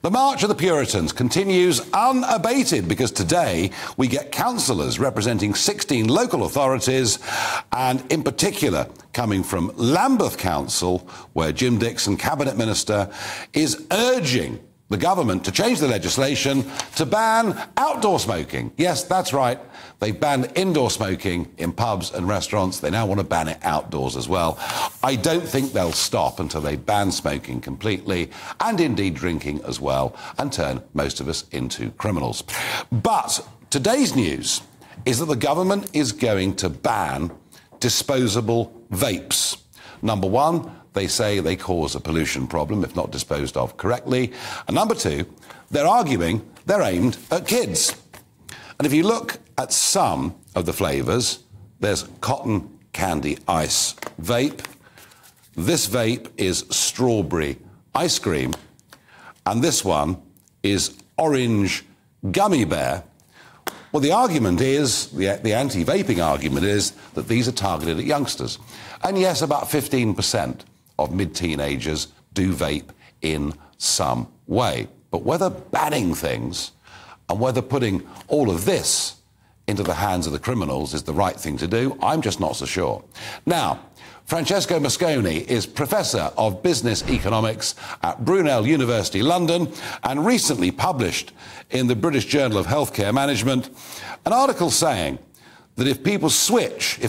The March of the Puritans continues unabated because today we get councillors representing 16 local authorities and in particular coming from Lambeth Council, where Jim Dixon, Cabinet Minister, is urging the government to change the legislation to ban outdoor smoking. Yes, that's right. They've banned indoor smoking in pubs and restaurants. They now want to ban it outdoors as well. I don't think they'll stop until they ban smoking completely and indeed drinking as well and turn most of us into criminals. But today's news is that the government is going to ban disposable vapes. Number one, they say they cause a pollution problem if not disposed of correctly. And number two, they're arguing they're aimed at kids. And if you look at some of the flavours, there's cotton candy ice vape. This vape is strawberry ice cream. And this one is orange gummy bear. Well, the argument is, the anti-vaping argument is that these are targeted at youngsters. And yes, about 15% of mid-teenagers do vape in some way. But whether banning things and whether putting all of this into the hands of the criminals is the right thing to do, I'm just not so sure. Now, Francesco Moscone is Professor of Business Economics at Brunel University London and recently published in the British Journal of Healthcare Management an article saying that if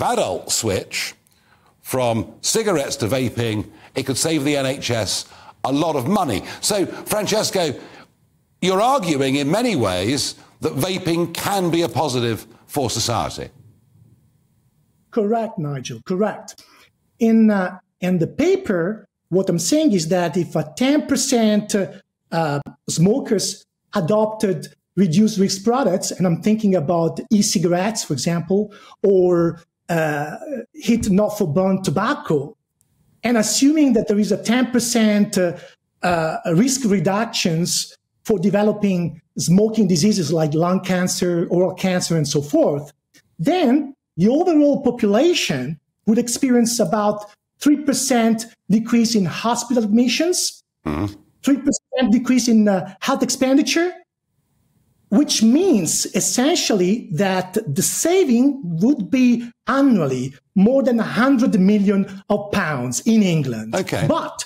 adults switch from cigarettes to vaping, it could save the NHS a lot of money. So, Francesco, you're arguing in many ways that vaping can be a positive for society. Correct, Nigel, correct. In the paper, what I'm saying is that if 10% smokers adopted reduced risk products, and I'm thinking about e-cigarettes, for example, or heat not for burn tobacco, and assuming that there is a 10% risk reductions for developing smoking diseases like lung cancer, oral cancer, and so forth, then the overall population would experience about 3% decrease in hospital admissions, 3% decrease in health expenditure, which means essentially that the saving would be annually more than 100 million of pounds in England. Okay. But,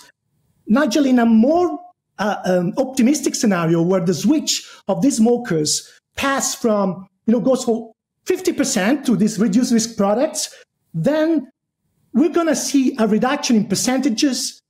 Nigel, in a more optimistic scenario where the switch of these smokers pass from, goes from 50% to these reduced risk products, then we're going to see a reduction in percentages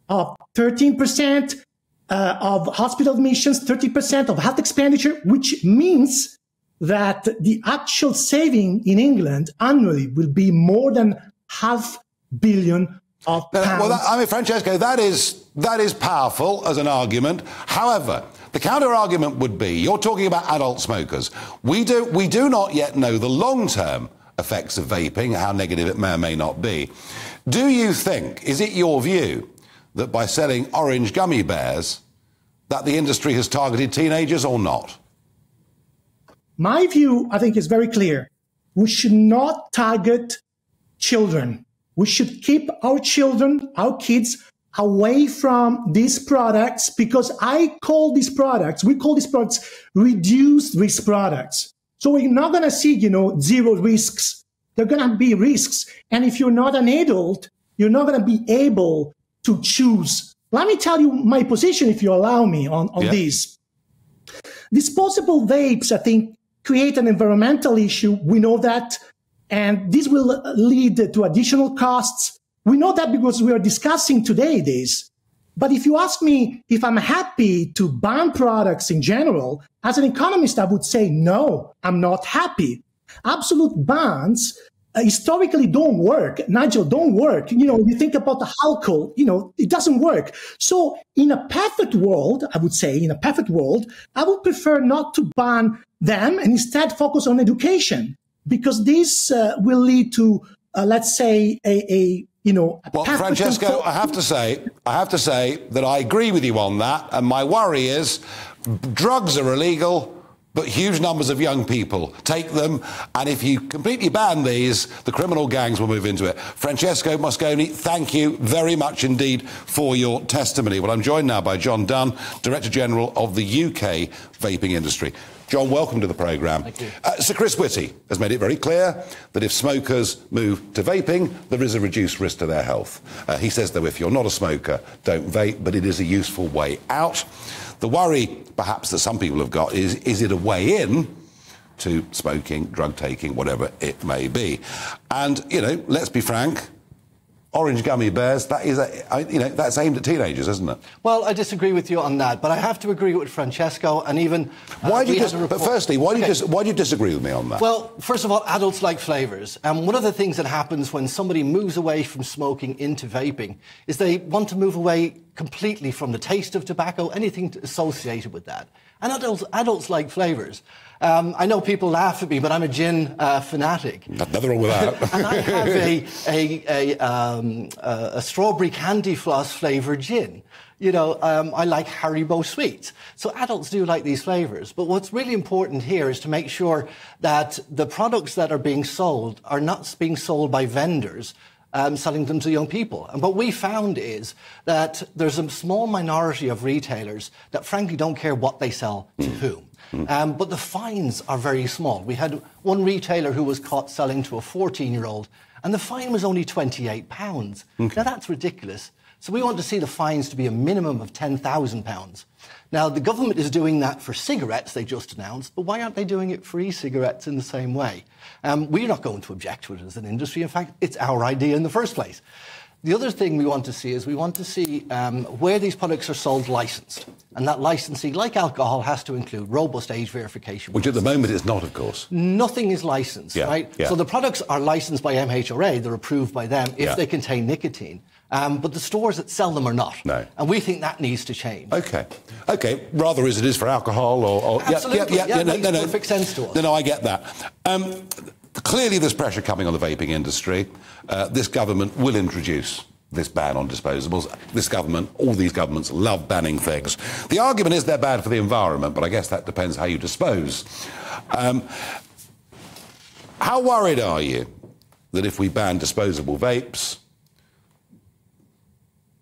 of 13%, of hospital admissions, 30% of health expenditure, which means that the actual saving in England annually will be more than £500 million of pounds. Well, Francesco, that is powerful as an argument. However, the counter-argument would be, you're talking about adult smokers. We do not yet know the long-term effects of vaping, how negative it may or may not be. Do you think, is it your view, that by selling orange gummy bears, that the industry has targeted teenagers or not? My view, I think, is very clear. We should not target children. We should keep our children, our kids, away from these products because we call these products reduced risk products. So we're not going to see, zero risks. There are going to be risks. And if you're not an adult, you're not going to be able to choose. Let me tell you my position, if you allow me, on this. Disposable vapes, I think, create an environmental issue. We know that. And this will lead to additional costs. We know that because we are discussing today this. But if you ask me if I'm happy to ban products in general, as an economist, I would say, no, I'm not happy. Absolute bans historically don't work. Nigel, don't work. You think about the alcohol, it doesn't work. So in a perfect world, I would say, I would prefer not to ban them and instead focus on education, because this will lead to, let's say, well, Francesco, I have to say that I agree with you on that. And my worry is drugs are illegal, but huge numbers of young people take them, and if you completely ban these, the criminal gangs will move into it. Francesco Moscone, thank you very much indeed for your testimony. Well, I'm joined now by John Dunn, Director General of the UK vaping industry. John, welcome to the programme. Thank you. Sir Chris Whitty has made it very clear that if smokers move to vaping, there is a reduced risk to their health. He says, though, if you're not a smoker, don't vape, but it is a useful way out. The worry, perhaps, that some people have got is it a way in to smoking, drug taking, whatever it may be? And, you know, let's be frank, orange gummy bears, that is, that's aimed at teenagers, isn't it? Well, I disagree with you on that, but I have to agree with Francesco, and even... But firstly, why do you disagree with me on that? Well, first of all, adults like flavours. And one of the things that happens when somebody moves away from smoking into vaping is they want to move away completely from the taste of tobacco, anything associated with that. And adults like flavours. I know people laugh at me, but I'm a gin fanatic. Nothing wrong with that. And I have a strawberry candy floss flavoured gin. You know, I like Haribo sweets. So adults do like these flavours. But what's really important here is to make sure that the products that are being sold are not being sold by vendors selling them to young people. And what we found is that there's a small minority of retailers that frankly don't care what they sell to whom. But the fines are very small. We had one retailer who was caught selling to a 14-year-old, and the fine was only £28. Now, that's ridiculous. So we want to see the fines to be a minimum of £10,000. Now, the government is doing that for cigarettes, they just announced, but why aren't they doing it for e-cigarettes in the same way? We're not going to object to it as an industry. In fact, it's our idea in the first place. The other thing we want to see is where these products are sold licensed. And that licensing, like alcohol, has to include robust age verification. Which at the moment is not, of course. Nothing is licensed, right? Yeah. So the products are licensed by MHRA, they're approved by them if they contain nicotine. But the stores that sell them are not. No. And we think that needs to change. OK. Rather as it is for alcohol or... Absolutely. Yeah, makes perfect sense to us. No, I get that. Clearly there's pressure coming on the vaping industry. This government will introduce this ban on disposables. This government, all these governments, love banning things. The argument is they're bad for the environment, but I guess that depends how you dispose. How worried are you that if we ban disposable vapes,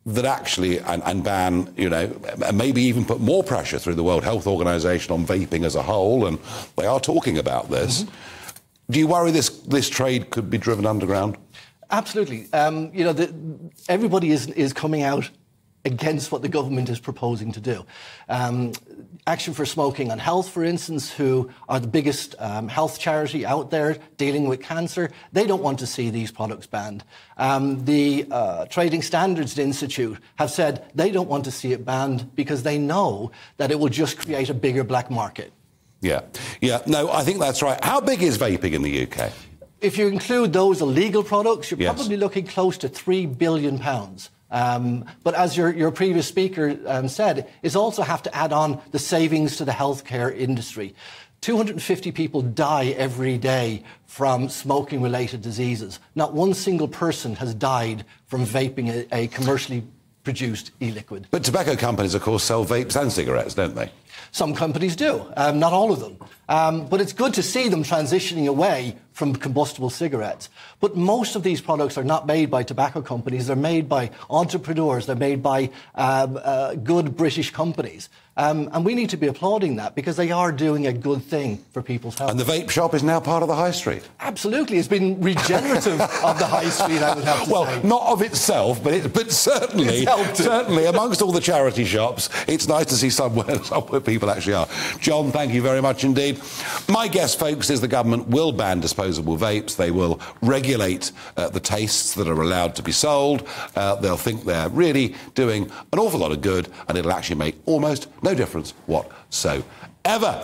that actually, and ban, you know, maybe even put more pressure through the World Health Organization on vaping as a whole, and they are talking about this. Do you worry this trade could be driven underground? Absolutely. You know, everybody is coming out against what the government is proposing to do. Action for Smoking on Health, for instance, who are the biggest health charity out there dealing with cancer, they don't want to see these products banned. The Trading Standards Institute have said they don't want to see it banned because they know that it will just create a bigger black market. Yeah. No, I think that's right. How big is vaping in the UK? If you include those illegal products, you're probably looking close to £3 billion. But as your previous speaker said, is also have to add on the savings to the healthcare industry. 250 people die every day from smoking-related diseases. Not one single person has died from vaping a commercially produced e-liquid. But tobacco companies, of course, sell vapes and cigarettes, don't they? Some companies do, not all of them. But it's good to see them transitioning away from combustible cigarettes. But most of these products are not made by tobacco companies. They're made by entrepreneurs. They're made by good British companies. And we need to be applauding that because they are doing a good thing for people's health. And the vape shop is now part of the high street? Absolutely. It's been regenerative of the high street, I would have to say. Well, not of itself, but certainly amongst all the charity shops, it's nice to see somewhere people actually are. John, thank you very much indeed. My guess, folks, is the government will ban disposable vapes. They will regulate the tastes that are allowed to be sold. They'll think they're really doing an awful lot of good, and it'll actually make almost no difference whatsoever.